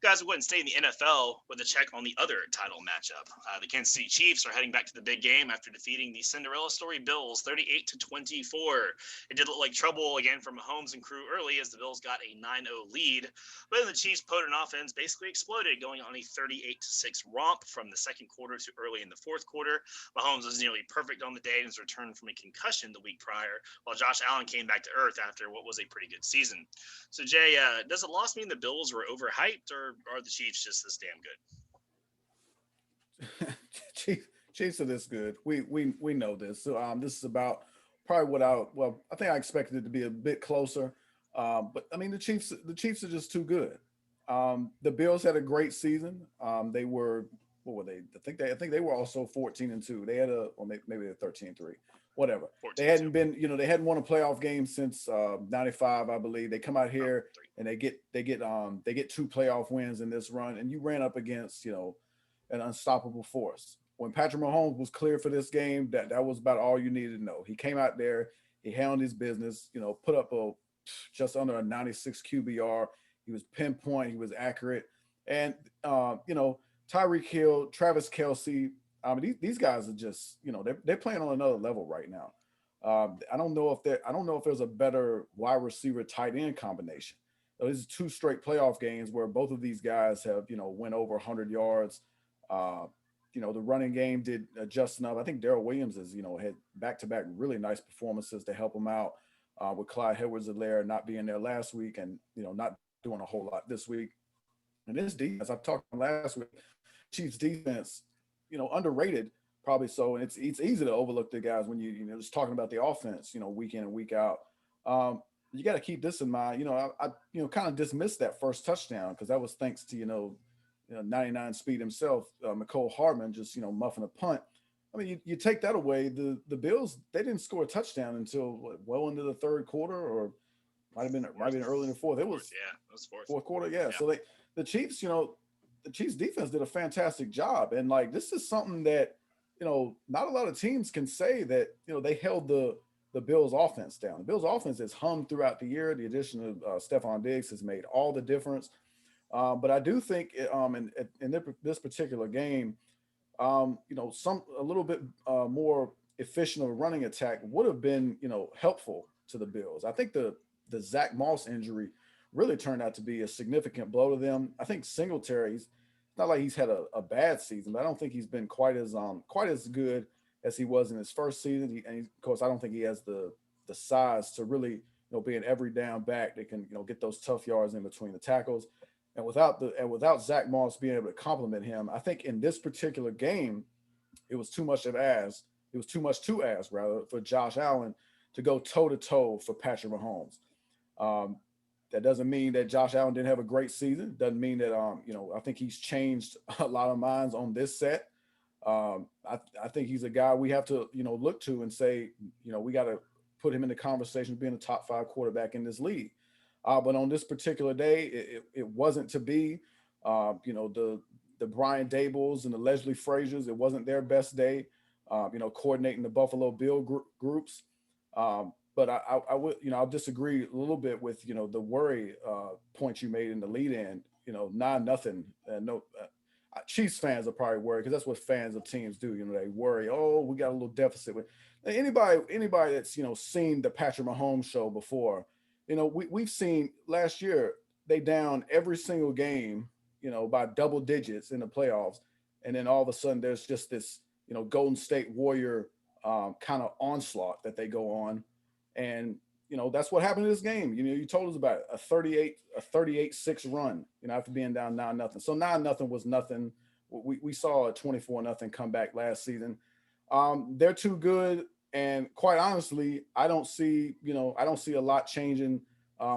Guys, we wouldn't stay in the NFL with a check on the other title matchup. The Kansas City Chiefs are heading back to the big game after defeating the Cinderella story Bills 38-24. It did look like trouble again for Mahomes and crew early as the Bills got a 9-0 lead, but then the Chiefs' potent offense basically exploded, going on a 38-6 romp from the second quarter to early in the fourth quarter. Mahomes was nearly perfect on the day in his return from a concussion the week prior, while Josh Allen came back to earth after what was a pretty good season. So, Jay, does the loss mean the Bills were overhyped, or are the Chiefs just this damn good? Chiefs are this good. We know this. So this is about probably what I think I expected it to be a bit closer. But I mean the Chiefs are just too good. The Bills had a great season. They were what were they? I think they were also 14-2. They had maybe they're 13-3. Whatever. They 14-2? hadn't been, they hadn't won a playoff game since '95, I believe. They come out Oh, here three. and they get two playoff wins in this run, and you ran up against an unstoppable force. When Patrick Mahomes was clear for this game, that was about all you needed to know. He came out there, he handled his business, put up just under a 96 QBR. He was pinpoint, he was accurate, and Tyreek Hill, Travis Kelsey. These guys are just, they're playing on another level right now. I don't know if there's a better wide receiver tight end combination. So this is two straight playoff games where both of these guys have, went over 100 yards. The running game did just enough. I think Darrell Williams has, had back-to-back really nice performances to help him out with Clyde Edwards-Helaire not being there last week and, not doing a whole lot this week. And this defense, I talked about last week, Chiefs defense, underrated probably so. And it's easy to overlook the guys when just talking about the offense, week in and week out. You got to keep this in mind. I kind of dismissed that first touchdown because that was thanks to 99 speed himself, McCole Hardman just muffing a punt. I mean, you take that away, the Bills, they didn't score a touchdown until well into the third quarter, or might have been early in the fourth. It was fourth quarter, yeah. So the Chiefs, the Chiefs defense did a fantastic job, and like this is something that not a lot of teams can say that they held the Bills offense down. The Bills offense has hummed throughout the year. The addition of Stephon Diggs has made all the difference. But I do think in this particular game, a little bit more efficient of a running attack would have been, helpful to the Bills. I think the Zach Moss injury really turned out to be a significant blow to them. I think Singletary's not like he's had a bad season, but I don't think he's been quite as good as he was in his first season. Of course, I don't think he has the size to really be an every down back that can get those tough yards in between the tackles. And without Zach Moss being able to complement him, I think in this particular game, it was too much to ask rather for Josh Allen to go toe to toe for Patrick Mahomes. That doesn't mean that Josh Allen didn't have a great season. Doesn't mean that I think he's changed a lot of minds on this set. I think he's a guy we have to look to and say we got to put him in the conversation of being a top 5 quarterback in this league. But on this particular day, it wasn't to be. The Brian Dables and the Leslie Frazier's, it wasn't their best day. Coordinating the Buffalo Bill groups. But I would, I'll disagree a little bit with, the worry point you made in the lead in, 9-0. Chiefs fans are probably worried because that's what fans of teams do. They worry, oh, we got a little deficit. Anybody that's, seen the Patrick Mahomes show before, we've seen last year, they down every single game, by double digits in the playoffs. And then all of a sudden there's just this, Golden State Warrior kind of onslaught that they go on. And, that's what happened in this game. You told us about it, a 38-6 run, after being down 9-0. So 9-0 was nothing. We saw a 24-0 comeback last season. They're too good. And quite honestly, I don't see a lot changing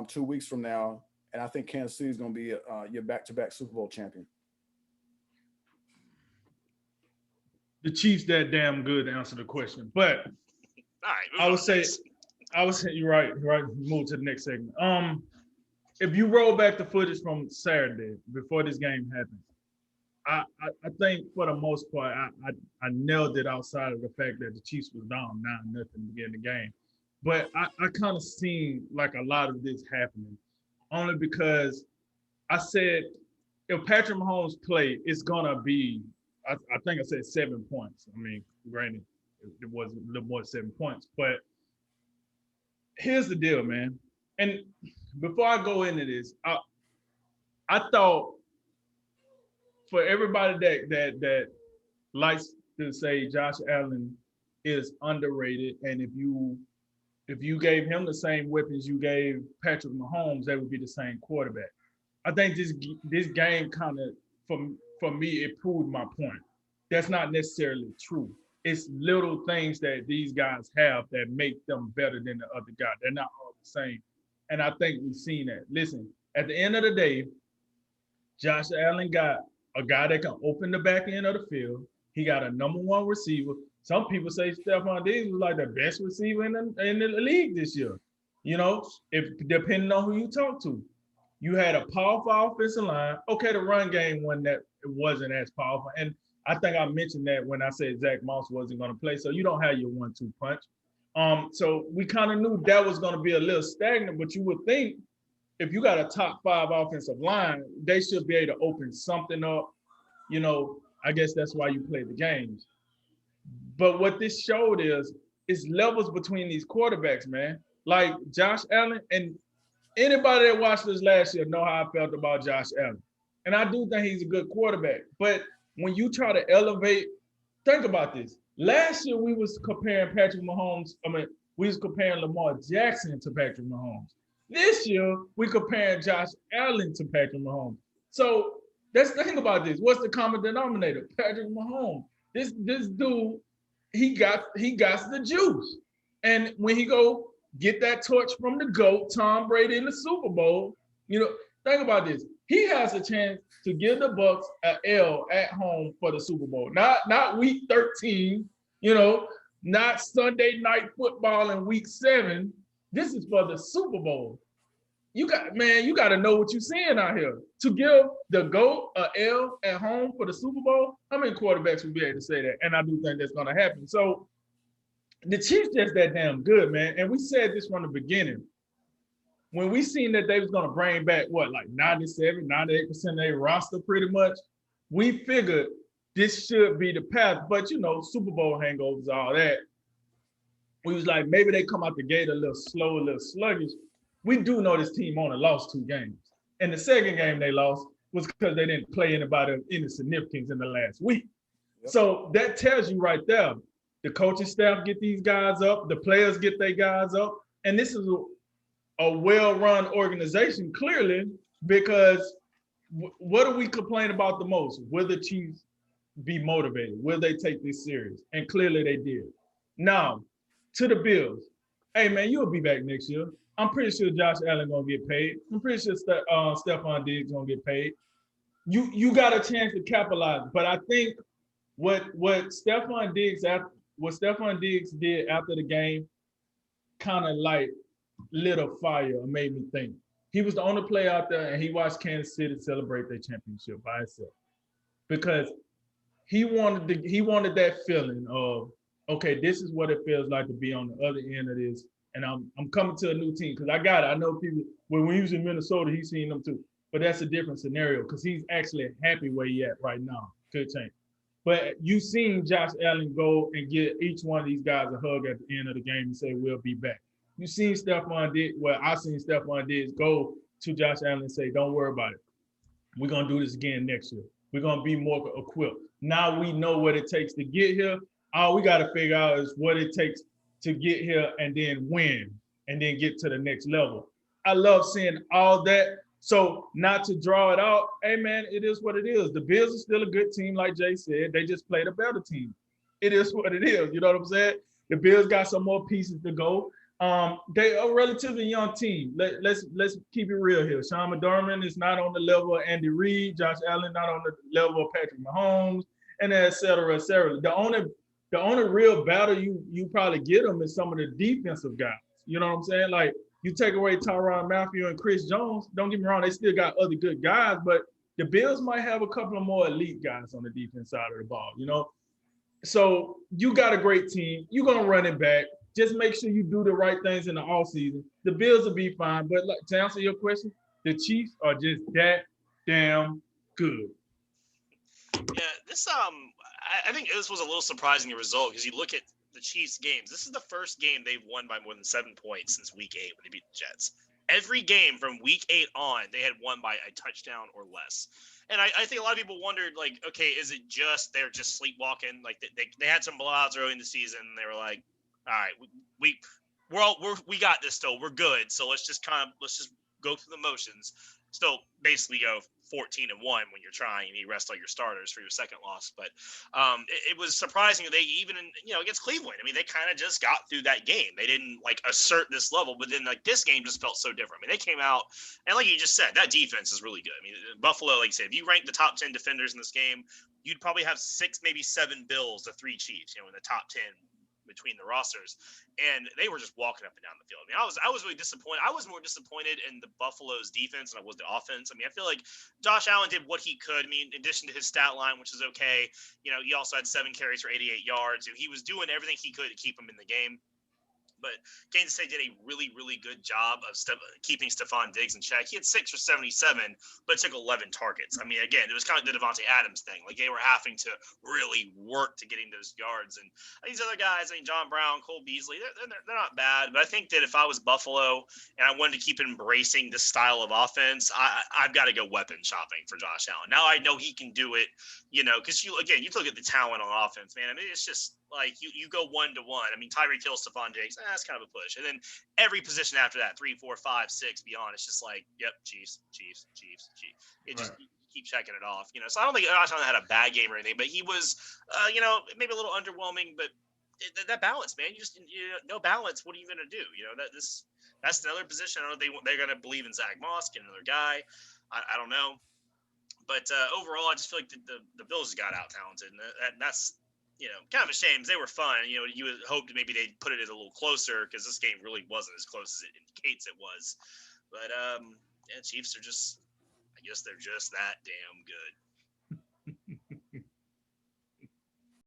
2 weeks from now. And I think Kansas City is going to be your back-to-back Super Bowl champion. The Chiefs that damn good to answer the question, but All right, I would say you're right. Move to the next segment. If you roll back the footage from Saturday before this game happened, I think for the most part I nailed it outside of the fact that the Chiefs was down 9-0 to begin the game. But I kind of seen like a lot of this happening only because I said if Patrick Mahomes play, it's gonna be. I think I said 7 points. I mean, granted, it was a little more than 7 points, but here's the deal, man. And before I go into this, I thought for everybody that likes to say Josh Allen is underrated, and if you gave him the same weapons you gave Patrick Mahomes, they would be the same quarterback. I think this game kind of, for me, it proved my point. That's not necessarily true. It's little things that these guys have that make them better than the other guy. They're not all the same. And I think we've seen that. Listen, at the end of the day, Josh Allen got a guy that can open the back end of the field. He got a number one receiver. Some people say Stephon Diggs was like the best receiver in the league this year. You know, if depending on who you talk to. You had a powerful offensive line. Okay, the run game wasn't as powerful. And I think I mentioned that when I said Zach Moss wasn't going to play. So you don't have your 1-2 punch. So we kind of knew that was going to be a little stagnant, but you would think if you got a top 5 offensive line, they should be able to open something up. You know, I guess that's why you play the games. But what this showed is levels between these quarterbacks, man. Like Josh Allen, and anybody that watched this last year know how I felt about Josh Allen. And I do think he's a good quarterback. But when you try to elevate, think about this. Last year, we was comparing Patrick Mahomes. We was comparing Lamar Jackson to Patrick Mahomes. This year, we comparing Josh Allen to Patrick Mahomes. So let's think about this. What's the common denominator? Patrick Mahomes. This dude, he got the juice. And when he go get that torch from the GOAT, Tom Brady, in the Super Bowl, you know, think about this. He has a chance to give the Bucs an L at home for the Super Bowl. Not week 13, you know, not Sunday night football in week 7. This is for the Super Bowl. You got to know what you're seeing out here. To give the GOAT an L at home for the Super Bowl, how many quarterbacks would be able to say that? And I do think that's going to happen. So the Chiefs just that damn good, man. And we said this from the beginning. When we seen that they was going to bring back, like 97, 98% of their roster pretty much, we figured this should be the path. But, you know, Super Bowl hangovers, all that. We was like, maybe they come out the gate a little slow, a little sluggish. We do know this team only lost 2 games. And the second game they lost was because they didn't play anybody of any significance in the last week. Yep. So that tells you right there, the coaching staff get these guys up, the players get their guys up, and this is a well-run organization, clearly, because what do we complain about the most? Will the Chiefs be motivated? Will they take this serious? And clearly they did. Now, to the Bills. Hey, man, you'll be back next year. I'm pretty sure Josh Allen going to get paid. I'm pretty sure Stephon Diggs going to get paid. You got a chance to capitalize. But I think what Stephon Diggs did after the game kind of like lit a fire and made me think. He was the only player out there, and he watched Kansas City celebrate their championship by itself because he wanted that feeling of, okay, this is what it feels like to be on the other end of this, and I'm coming to a new team because I got it. I know people when he was in Minnesota, he's seen them too, but that's a different scenario because he's actually happy where he at right now. Could change. But you seen Josh Allen go and get each one of these guys a hug at the end of the game and say, we'll be back. You seen Stephon Diggs, I seen Stephon Diggs go to Josh Allen and say, don't worry about it. We're going to do this again next year. We're going to be more equipped. Now we know what it takes to get here. All we got to figure out is what it takes to get here and then win and then get to the next level. I love seeing all that. So not to draw it out, hey, man, it is what it is. The Bills are still a good team, like Jay said. They just played a better team. It is what it is. You know what I'm saying? The Bills got some more pieces to go. They are a relatively young team. Let's keep it real here. Sean McDermott is not on the level of Andy Reid. Josh Allen not on the level of Patrick Mahomes, and et cetera, et cetera. The only real battle you probably get them is some of the defensive guys. You know what I'm saying? Like, you take away Tyrann Mathieu and Chris Jones, don't get me wrong, they still got other good guys, but the Bills might have a couple of more elite guys on the defense side of the ball, you know? So you got a great team. You're going to run it back. Just make sure you do the right things in the offseason. The Bills will be fine. But to answer your question, the Chiefs are just that damn good. Yeah, I think this was a little surprising result because you look at the Chiefs games. This is the first game they've won by more than 7 points since Week 8 when they beat the Jets. Every game from Week 8 on, they had won by a touchdown or less. And I think a lot of people wondered, like, okay, is it just they're just sleepwalking? Like they had some blowouts early in the season. And they were like, all right, we got this still. We're good. So let's just go through the motions. Still basically go 14-1 when you're trying and you rest all your starters for your second loss. But it was surprising that they even against Cleveland. I mean, they kind of just got through that game. They didn't like assert this level, but then like this game just felt so different. I mean, they came out and like you just said, that defense is really good. I mean, Buffalo, like you said, if you rank the top 10 defenders in this game, you'd probably have 6, maybe 7 Bills to 3 Chiefs. In the top 10 between the rosters, and they were just walking up and down the field. I mean, I was really disappointed. I was more disappointed in the Buffalo's defense than I was the offense. I mean, I feel like Josh Allen did what he could. I mean, in addition to his stat line, which is okay, he also had 7 carries for 88 yards. He was doing everything he could to keep him in the game. But Kansas State did a really, really good job of keeping Stephon Diggs in check. He had 6 for 77, but took 11 targets. I mean, again, it was kind of the Devontae Adams thing. Like, they were having to really work to getting those yards. And these other guys, I mean, John Brown, Cole Beasley, they're not bad. But I think that if I was Buffalo and I wanted to keep embracing this style of offense, I've got to go weapon shopping for Josh Allen. Now I know he can do it, because you look at the talent on offense, man. I mean, it's just like you go 1-1. I mean, Tyreek Hill, Stephon Diggs, that's kind of a push. And then every position after that, 3, 4, 5, 6 beyond, it's just like, yep, Chiefs. It just you keep checking it off, So I don't think Josh Allen had a bad game or anything, but he was, maybe a little underwhelming. But that balance, man, no balance. What are you gonna do? That's another position. I don't know they're gonna believe in Zach Moss, get another guy. I don't know. But overall, I just feel like the Bills got out talented, and that's kind of a shame. They were fun. You would hope that maybe they'd put it a little closer because this game really wasn't as close as it indicates it was. But Chiefs are I guess they're just that damn good.